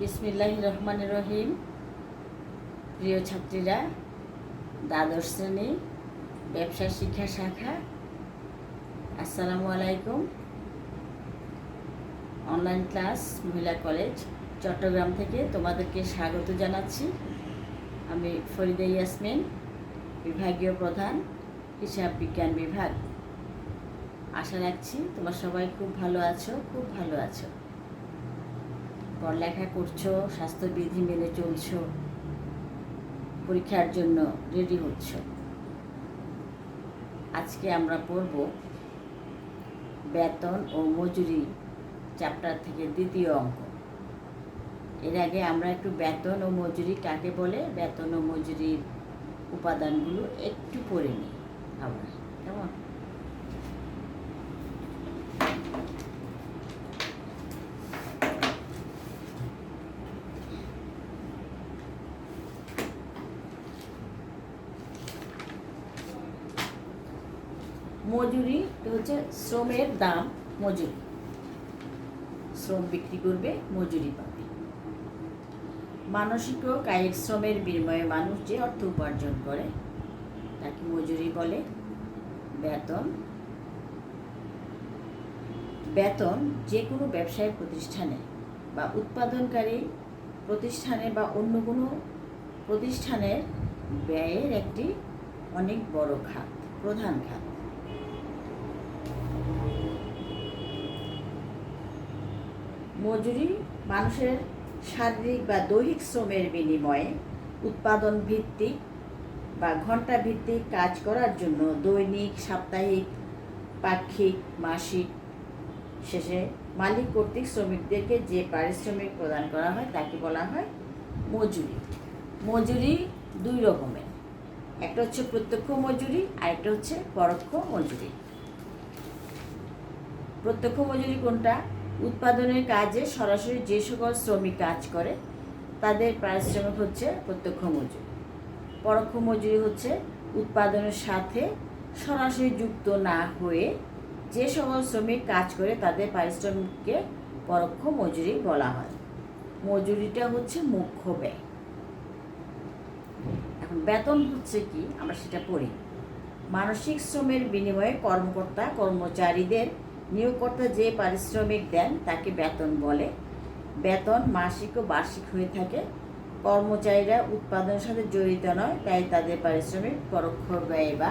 বিসমিল্লাহির রহমানির রহিম। প্রিয় ছাত্রীরা, দ্বাদশ শ্রেণী ব্যবসা শিক্ষা শাখা, আসসালামু আলাইকুম। অনলাইন ক্লাস মহিলা কলেজ চট্টগ্রাম থেকে তোমাদেরকে স্বাগত জানাচ্ছি। আমি ফরিদা ইয়াসমিন, বিভাগীয় প্রধান, হিসাব বিজ্ঞান বিভাগ। আশা রাখছি তোমরা সবাই খুব ভালো আছো। পড়ালেখা করছো, স্বাস্থ্যবিধি মেনে চলছো, পরীক্ষার জন্য রেডি হচ্ছ। আজকে আমরা পড়ব বেতন ও মজুরি চ্যাপ্টার থেকে দ্বিতীয় অঙ্ক। এর আগে আমরা একটু বেতন ও মজুরি কাকে বলে, বেতন ও মজুরির উপাদানগুলো একটু পড়ে নিই আবার, কেমন? মজুরি হচ্ছে শ্রমের দাম, মজুরি। শ্রম বিক্রি করবে, মজুরি পাবে। মানসিক ও কায়িক শ্রমের বিনিময়ে মানুষ যে অর্থ উপার্জন করে তাকে মজুরি বলে। বেতন যে কোনো ব্যবসায়িক প্রতিষ্ঠানে বা উৎপাদনকারী প্রতিষ্ঠানে বা অন্য কোনো প্রতিষ্ঠানের ব্যয়ের একটি অনেক বড় খাত, প্রধান খাত। মজুরি মানুষের শারীরিক বা দৈহিক শ্রমের বিনিময়ে উৎপাদন ভিত্তিক বা ঘন্টা ভিত্তিক কাজ করার জন্য দৈনিক, সাপ্তাহিক, পাক্ষিক, মাসিক শেষে মালিক কর্তৃক শ্রমিকদেরকে যে পারিশ্রমিক প্রদান করা হয় তাকে বলা হয় মজুরি। মজুরি দুই রকমের, একটা হচ্ছে প্রত্যক্ষ মজুরি আর একটা হচ্ছে পরোক্ষ মজুরি। প্রত্যক্ষ মজুরি কোনটা? উৎপাদনের কাজে সরাসরি যে সকল শ্রমিক কাজ করে তাদের পারিশ্রমিক হচ্ছে প্রত্যক্ষ মজুরি। পরোক্ষ মজুরি হচ্ছে উৎপাদনের সাথে সরাসরি যুক্ত না হয়ে যে সকল শ্রমিক কাজ করে তাদের পারিশ্রমিককে পরোক্ষ মজুরি বলা হয়। মজুরিটা হচ্ছে মুখ্য ব্যয়। এখন বেতন হচ্ছে কি, আমরা সেটা পড়ি। মানসিক শ্রমের বিনিময়ে কর্মকর্তা কর্মচারীদের নিয়োগকর্তা যে পারিশ্রমিক দেন তাকে বেতন বলে। বেতন মাসিক ও বার্ষিক হয়ে থাকে। কর্মচারীরা উৎপাদনের সাথে জড়িত নয়, তাই তাদের পারিশ্রমিক পরোক্ষ ব্যয় বা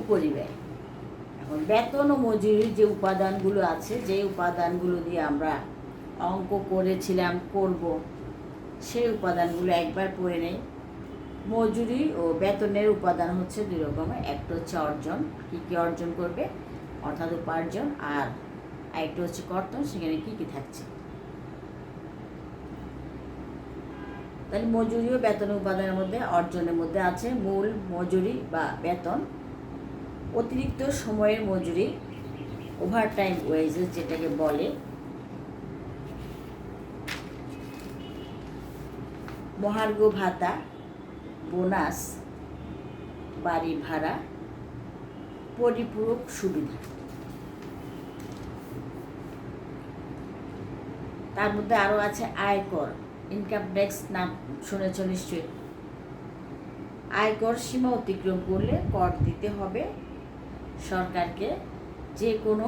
উপরিব্যয়। এখন বেতন ও মজুরির যে উপাদানগুলো আছে, যে উপাদানগুলো দিয়ে আমরা অঙ্ক করেছিলাম, করব, সেই উপাদানগুলো একবার পড়ে নেই। মজুরি ও বেতনের উপাদান হচ্ছে দুই রকমের। একটা হচ্ছে অর্জন, কী কী অর্জন করবে অর্থাৎ উপার্জন, আর একটা হচ্ছে কর্তন, সেখানে কী কী থাকছে। তাহলে মজুরি ও বেতনের উপাদানের মধ্যে অর্জনের মধ্যে আছে মূল মজুরি বা বেতন, অতিরিক্ত সময়ের মজুরি, ওভারটাইম ওয়েজেস যেটাকে বলে, মহার্ঘ ভাতা, বোনাস, বাড়ি ভাড়া, পরিপূরক সুবিধা। তার মধ্যে আরও আছে আয়কর, ইনকাম ট্যাক্স, নাম শুনেছ নিশ্চয়ই। আয়কর সীমা অতিক্রম করলে কর দিতে হবে সরকারকে, যে কোনো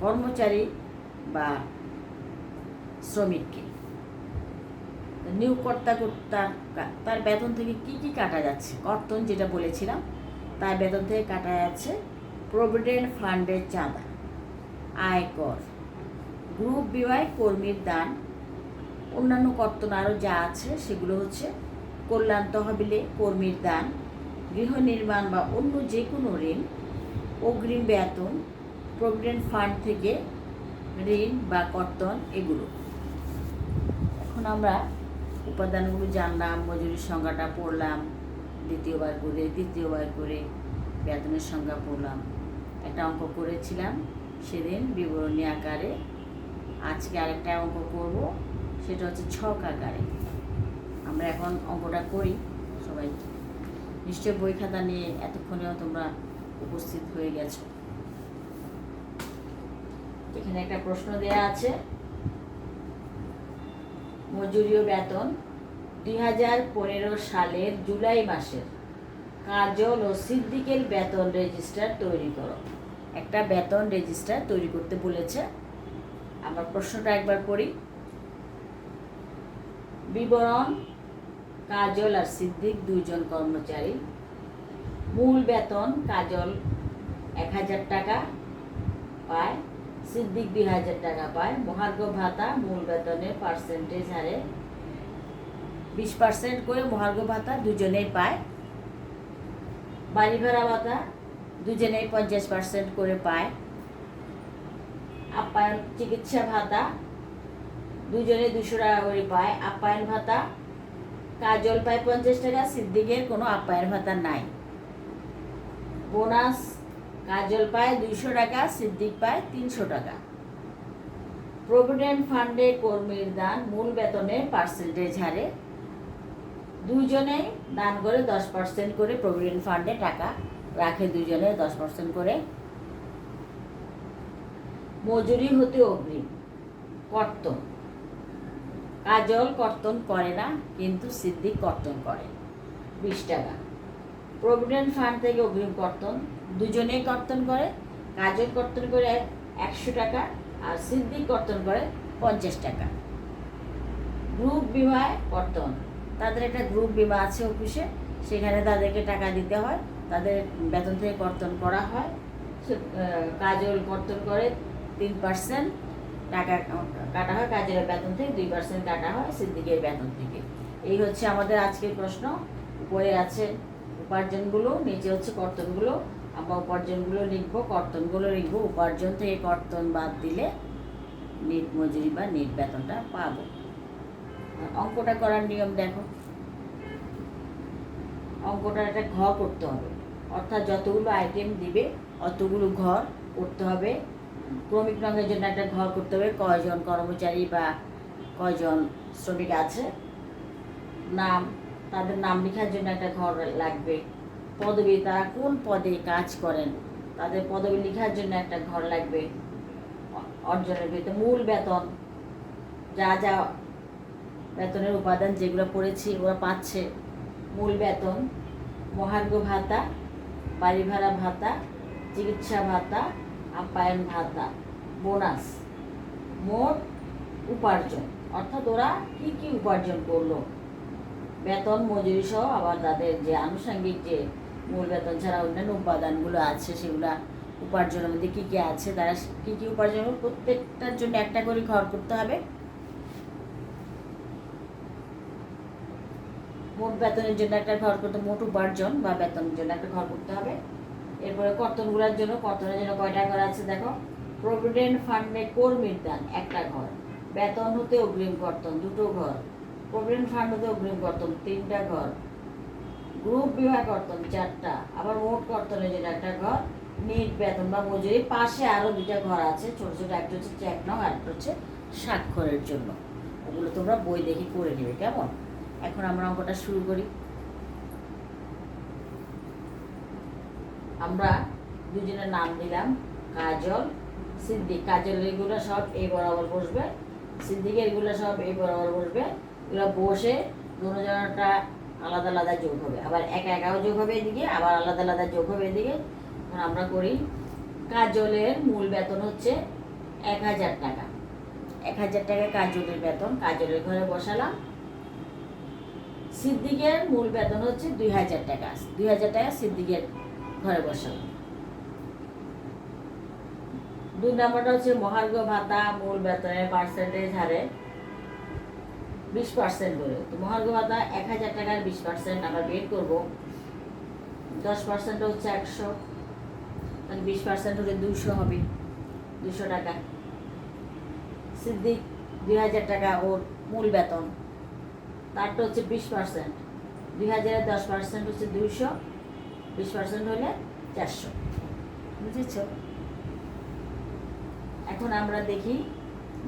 কর্মচারী বা শ্রমিককে। নিয়োগকর্তা তার বেতন থেকে কি কি কাটা যাচ্ছে, কর্তন যেটা বলেছিলাম, তার বেতন থেকে কাটা যাচ্ছে প্রভিডেন্ট ফান্ডের চাঁদা, আয়কর, গ্রুপ বিমায় কর্মীর দান, অন্যান্য কর্তন আরও যা আছে সেগুলো হচ্ছে কল্যাণ তহবিলে কর্মীর দান, গৃহ নির্মাণ বা অন্য যে কোনো ঋণ, অগ্রিম বেতন, প্রভিডেন্ট ফান্ড থেকে ঋণ বা কর্তন, এগুলো। এখন আমরা উপাদানগুলো জানলাম, মজুরির সংজ্ঞাটা পড়লাম দ্বিতীয়বার করে বেতনের সংজ্ঞা পড়লাম। একটা অঙ্ক করেছিলাম সেদিন বিবরণী আকারে। আজকে আরেকটা অঙ্ক করব, সেটা হচ্ছে ছক আকারে। আমরা এখন অঙ্কটা করি। সবাই নিশ্চয় বই খাতা নিয়ে এতক্ষণেও তোমরা উপস্থিত হয়ে গেছো। এখানে একটা প্রশ্ন দেয়া আছে, মজুরি ও বেতন 2015 সালের জুলাই মাসের কাজল ও সিদ্দিকের বেতন রেজিস্টার তৈরি করো। একটা বেতন রেজিস্টার তৈরি করতে বলেছে। আমার প্রশ্নটা একবার পড়ি। বিবরণ: কাজল আর সিদ্দিক দুইজন কর্মচারী। মূল বেতন কাজল 1000 টাকা পায়, সিদ্দিক 2000 টাকা পায়। মহার্ঘ ভাতা মূল বেতনের পার্সেন্টেজ হারে 20% করে মহার্ঘ ভাতা দুজনেই পায়। বাড়ি ভাড়া ভাতা দুজনেই 50% করে পায়। আপ্যায়ন চিকিৎসা ভাতা দুজনে 200 টাকা করে পায়। আপ্যায়ন ভাতা কাজল পায় 50 টাকা, সিদ্দিকের কোনো আপ্যায়ন ভাতা নাই। বোনাস কাজল পায় 200 টাকা, সিদ্দিক পায় 300 টাকা। প্রভিডেন্ট ফান্ডে কর্মীর দান মূল বেতনের পার্সেন্টেজ হারে দুইজনেই দান করে 10% করে প্রভিডেন্ট ফান্ডে টাকা রাখে, দুইজনে 10% করে। মজুরি হতে অগ্রিম কর্তন কাজল কর্তন করে না, কিন্তু সিদ্দিক কর্তন করে 20 টাকা। প্রভিডেন্ট ফান্ড থেকে অগ্রিম কর্তন দুজনেই কর্তন করে। কাজল কর্তন করে 100 টাকা আর সিদ্দিক কর্তন করে 50 টাকা। গ্রুপ বিমায় কর্তন তাদের একটা গ্রুপ বিমা আছে অফিসে, সেখানে তাদেরকে টাকা দিতে হয়, তাদের বেতন থেকে কর্তন করা হয়। কাজল কর্তন করে 3% টাকা কাটা হয়, কাজলের বেতন থেকে 2% কাটা হয় সিদ্দিকের বেতন থেকে। এই হচ্ছে আমাদের আজকের প্রশ্ন। উপরে আছে উপার্জনগুলো, নিচে হচ্ছে কর্তনগুলো। আমরা উপার্জনগুলো লিখবো, কর্তনগুলো লিখবো। উপার্জন থেকে কর্তন বাদ দিলে নিট মজুরি বা নিট বেতনটা পাবো। অঙ্কটা করার নিয়ম দেখো। অঙ্কটা একটা ঘর করতে হবে, অর্থাৎ যতগুলো আইটেম দিবে অতগুলো ঘর করতে হবে। ক্রমিক রঙের জন্য একটা ঘর করতে হবে, কয়জন কর্মচারী বা কয়জন শ্রমিক আছে। নাম, তাদের নাম লেখার জন্য একটা ঘর লাগবে। পদবি, তারা কোন পদে কাজ করেন তাদের পদবি লেখার জন্য একটা ঘর লাগবে। অর্জনের ভিতরে মূল বেতন, যা যা বেতনের উপাদান যেগুলো পড়েছি ওরা পাচ্ছে। মূল বেতন, মহার্ঘ ভাতা, বাড়ি ভাড়া ভাতা, চিকিৎসা ভাতা, আপ্যায়ন ভাতা, বোনাস, মোট উপার্জন, অর্থাৎ ওরা কি কি উপার্জন করলো, বেতন মজুরি সহ। আবার তাদের যে আনুষঙ্গিক যে মূল বেতন ছাড়া অন্যান্য উপাদানগুলো আছে সেগুলো উপার্জনের মধ্যে কী কী আছে, তারা কী কী উপার্জন, প্রত্যেকটার জন্য একটা করে ঘর করতে হবে। মোট বেতনের জন্য একটা ঘর করতে, মোট উপার্জন বা বেতনের জন্য একটা ঘর করতে হবে। এরপরে কর্তনগুলোর জন্য, কর্তনের জন্য কয়টা ঘর আছে দেখো। প্রভিডেন্ট ফান্ডে কর্মীর দান একটা ঘর, বেতন হতে অগ্রিম কর্তন 2টো ঘর, প্রভিডেন্ট ফান্ড হতে অগ্রিম কর্তন 3টা ঘর, গ্রুপ বিমা কর্তন 4টা, আবার মোট কর্তনের জন্য একটা ঘর, নিট বেতন বা মজুরি পাশে আরও 2টা ঘর আছে ছোট ছোট। একটা হচ্ছে চেক নাও আর একটা হচ্ছে স্বাক্ষরের জন্য। ওগুলো তোমরা বই দেখে করে নেবে, কেমন? এখন আমরা অঙ্কটা শুরু করি। আমরা দুজনের নাম দিলাম, কাজল সিদ্দিক। কাজলের এগুলো সব এই বরাবর বসবে, সিদ্দিকের এগুলো সব এই বরাবর বসবে। এগুলো বসে দুজনটা আলাদা আলাদা যোগ হবে, আবার একা একাও যোগ হবে এদিকে, আবার আলাদা আলাদা যোগ হবে এদিকে। এখন আমরা করি। কাজলের মূল বেতন হচ্ছে 1000 টাকা। 1000 টাকা কাজলের বেতন, কাজলের ঘরে বসালাম। সিদ্দিকের মূল বেতন হচ্ছে 2000 টাকা, 2000 টাকা সিদ্দিকের ঘরে বসালাম। 2 নম্বরটা হচ্ছে মহার্ঘ ভাতা মূল বেতনের পার্সেন্টেজ হারে 20% করে। তো মহার্ঘ ভাতা 1000 টাকার 20% আমরা বের করবো। 10% হচ্ছে 100, তাহলে 20% হলে 200 হবে, 200 টাকা। সিদ্দিক 2000 টাকা ওর মূল বেতন, তারটা হচ্ছে 20%, 2000-এর 10% হচ্ছে 200, 20% হলে 400। বুঝেছ? এখন আমরা দেখি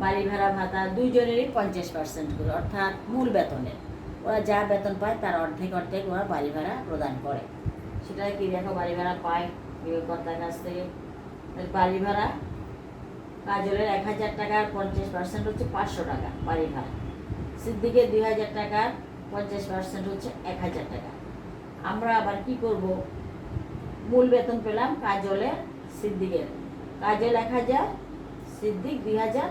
বাড়ি ভাড়া ভাতা দুইজনেরই 50% করে, অর্থাৎ মূল বেতনের। ওরা যা বেতন পায় তার অর্ধেক অর্ধেক ওরা বাড়ি ভাড়া প্রদান করে। সেটা কি দেখো, বাড়ি ভাড়া পায় নিয়োগকর্তার কাছ থেকে। বাড়ি ভাড়া কাজলের 1000 টাকার 50% হচ্ছে 500 টাকা বাড়ি ভাড়া। সিদ্দিকের 2000 টাকার 50% হচ্ছে 1000 টাকা। আমরা আবার কি করব, মূল বেতন পেলাম কাজলের সিদ্দিকের, কাজল 1000, সিদ্দিক 2000,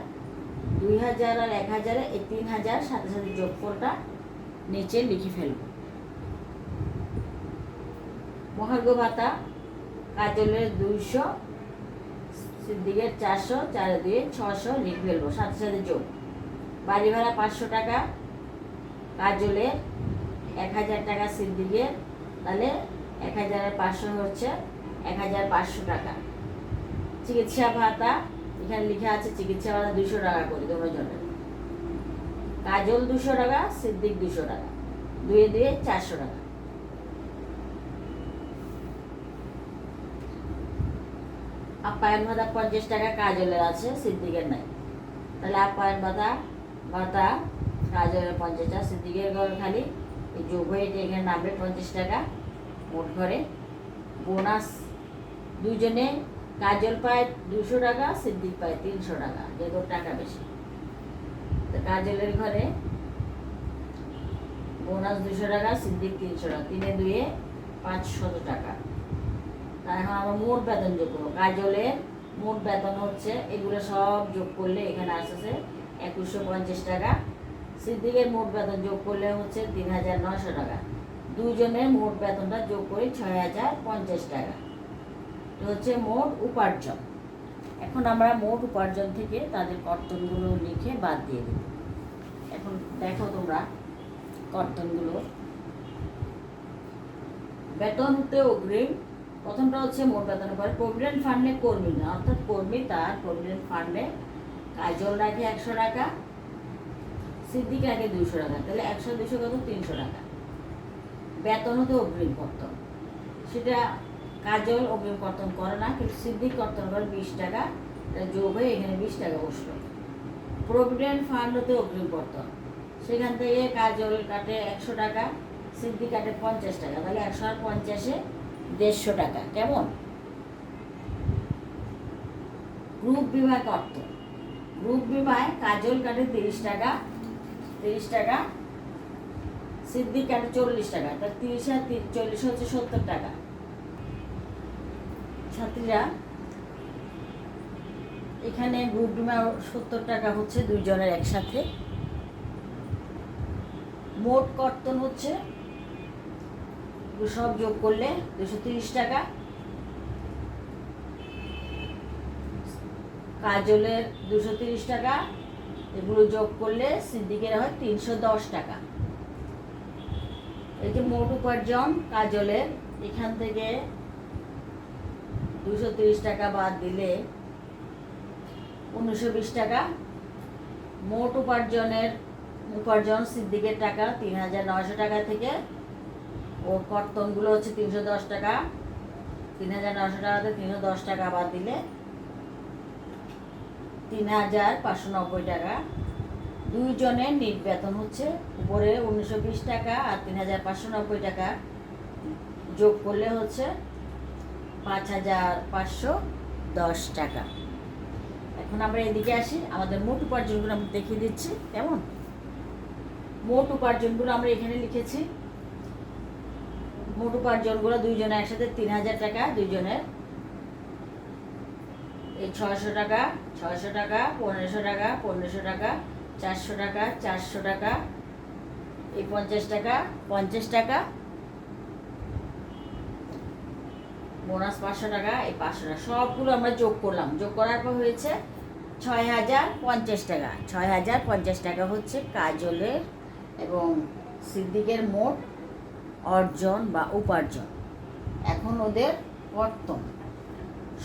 2000 আর 1000 এই 3000 সাথে সাথে যোগফলটা নিচে লিখে ফেলব। মহার্ঘ ভাতা কাজলের 200, সিদ্দিকের 400, 4 দিয়ে 600 লিখে ফেলবো, সাথে সাথে যোগ। বাড়ি ভাড়া 500 টাকা কাজলের, 1000 টাকা সিদ্দিকের, তাহলে 1000 আর 500 হচ্ছে 1500 টাকা। চিকিৎসা ভাতা এখানে লেখা আছে চিকিৎসা ভাতা 200 টাকা করে দুজনের, কাজল 200 টাকা, সিদ্দিক 200 টাকা, 2 দিয়ে 400 টাকা। আপ্যায়ন ভাতা 50 টাকা কাজলের আছে, সিদ্দিকের নাই, তাহলে আপ্যায়ন ভাতা কাজলের 50 টাকা, সিদ্দিকের ঘরে খালি এই যোগ হয়ে এটা এখানে নামবে 50 টাকা মোট ঘরে। বোনাস দুজনে কাজল পায় 200 টাকা, সিদ্দিক পায় 300 টাকা, যেহেতু টাকা বেশি। তো কাজলের ঘরে বোনাস 200 টাকা, সিদ্দিক 300 টাকা, 3 2 500 টাকা। তাই এখন আমরা মোট বেতন যোগ করবো। কাজলের মোট বেতন হচ্ছে, এগুলো সব যোগ করলে এখানে আসছে 2150 টাকা। সিদ্দিকের মোট বেতন যোগ করলে হচ্ছে 3900 টাকা। দুজনের মোট বেতনটা যোগ করি 6050 টাকা। এটা হচ্ছে মোট উপার্জন। এখন আমরা মোট উপার্জন থেকে তাদের কর্তনগুলো লিখে বাদ দিয়ে দেব। এখন দেখো তোমরা কর্তনগুলো। বেতনতে অগ্রিম, প্রথমটা হচ্ছে মোট বেতনের পরে প্রভিডেন্ট ফান্ডে কর্মী না, অর্থাৎ কর্মী তার প্রভিডেন্ট ফান্ডে কাজল রাখে 100 টাকা, সিদ্দিক রাখে 200 টাকা, তাহলে 100 200 কত 300 টাকা। বেতন হতে অগ্রিম কর্তন, সেটা কাজল অগ্রিম কর্তন করে না, কিন্তু সিদ্দিক কর্তন করে 20 টাকা, যোগ হয়ে এখানে 20 টাকা বসলো। প্রভিডেন্ট ফান্ড হতে অগ্রিম কর্তন, সেখান থেকে কাজল কাটে 100 টাকা, সিদ্দিক কাটে 50 টাকা, তাহলে 100 আর 50-এ 150 টাকা। কেমন? গ্রুপ বিমায় কর্তন, গ্রুপ বিমায় কাজল কাটে 30 টাকা, 30 টাকা, সিদ্দিক কাটে 40 টাকা, তার 30 আর 40 হচ্ছে 70 টাকা। ছাত্রীরা এখানে গ্রুপ বিমা 70 টাকা হচ্ছে দুইজনের একসাথে। মোট কর্তন হচ্ছে সব যোগ করলে 230 টাকা। কাজলের 230 টাকা, এগুলো যোগ করলে সিদ্দিকের হয় 310 টাকা। এই যে মোট উপার্জন কাজলের, এখান থেকে 230 টাকা বাদ দিলে 1920 টাকা। মোট উপার্জন সিদ্দিকের টাকা 3900 টাকা থেকে ওর কর্তনগুলো হচ্ছে 310 টাকা, 3900 টাকাতে 310 টাকা বাদ দিলে 3590 টাকা। দুইজনের নিট বেতন হচ্ছে উপরে 1920 টাকা আর 3590 টাকা যোগ করলে হচ্ছে 5510 টাকা। এখন আমরা এদিকে আসি, আমাদের মোট উপার্জনগুলো আমি দেখিয়ে দিচ্ছি। কেমন? মোট উপার্জনগুলো আমরা এখানে লিখেছি। মোট উপার্জনগুলো দুইজনের একসাথে 3000 টাকা, দুইজনের এই 600 টাকা, 600 টাকা, 1500 টাকা, 1500 টাকা, 400 টাকা, 400 টাকা, এই 50 টাকা, 50 টাকা, বোনাস 500 টাকা, এই 500 টাকা, সবগুলো আমরা যোগ করলাম। যোগ করার পর হয়েছে 6050 টাকা। 6050 টাকা হচ্ছে কাজলের এবং সিদ্দিকের মোট অর্জন বা উপার্জন। এখন ওদের কর্তন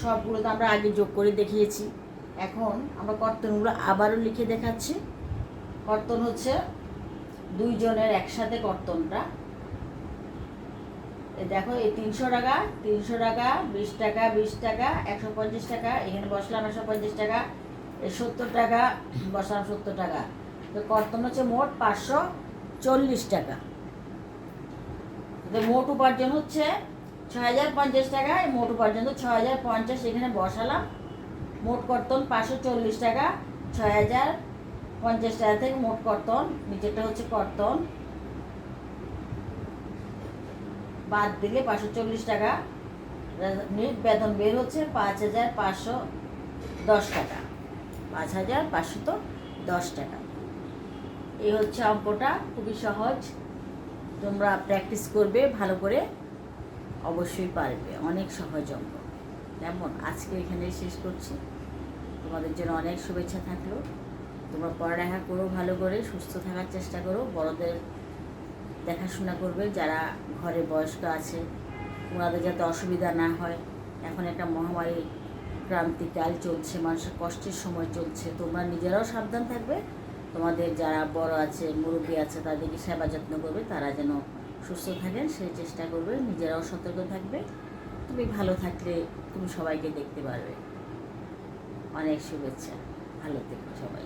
সবগুলো তো আমরা আগে যোগ করে দেখিয়েছি। এখন আমরা কর্তনগুলো আবারও লিখে দেখাচ্ছি। কর্তন হচ্ছে দুইজনের একসাথে কর্তনটা। দেখো এই 300 টাকা, 300 টাকা, 20 টাকা, 20 টাকা, 150 টাকা, এখানে বসলাম 150 টাকা, এই 70 টাকা বসলাম 70 টাকা। তো কর্তন হচ্ছে মোট 540 টাকা। মোট উপার্জন হচ্ছে 6050 টাকা, এই মোট উপার্জন তো 6050, এখানে বসালাম। মোট কর্তন 540 টাকা, 50 টাকা থেকে মোট কর্তন, নিচেরটা হচ্ছে কর্তন, বাদ দিলে 540 টাকা বেতন বের হচ্ছে 5510 টাকা, 5510 টাকা। এই হচ্ছে অঙ্কটা, খুবই সহজ, তোমরা প্র্যাকটিস করবে ভালো করে, অবশ্যই পারবে, অনেক সহজ অঙ্ক। কেমন, আজকে এখানে শেষ করছি, তোমাদের জন্য অনেক শুভেচ্ছা থাকলো। তোমরা পড়ালেখা করো ভালো করে, সুস্থ থাকার চেষ্টা করো, বড়দের দেখাশোনা করবে, যারা ঘরে বয়স্ক আছে ওনাদের যাতে অসুবিধা না হয়। এখন একটা মহামারী ক্রান্তিকাল চলছে, মানুষের কষ্টের সময় চলছে, তোমরা নিজেরাও সাবধান থাকবে, তোমাদের যারা বড় আছে মুরব্বী আছে তাদেরকে সেবা যত্ন করবে, তারা যেন সুস্থ থাকেন সেই চেষ্টা করবে, নিজেরাও সতর্ক থাকবে। তুমি ভালো থাকলে তুমি সবাইকে দেখতে পারবে। অনেক শুভেচ্ছা, ভালো থেকো সবাই।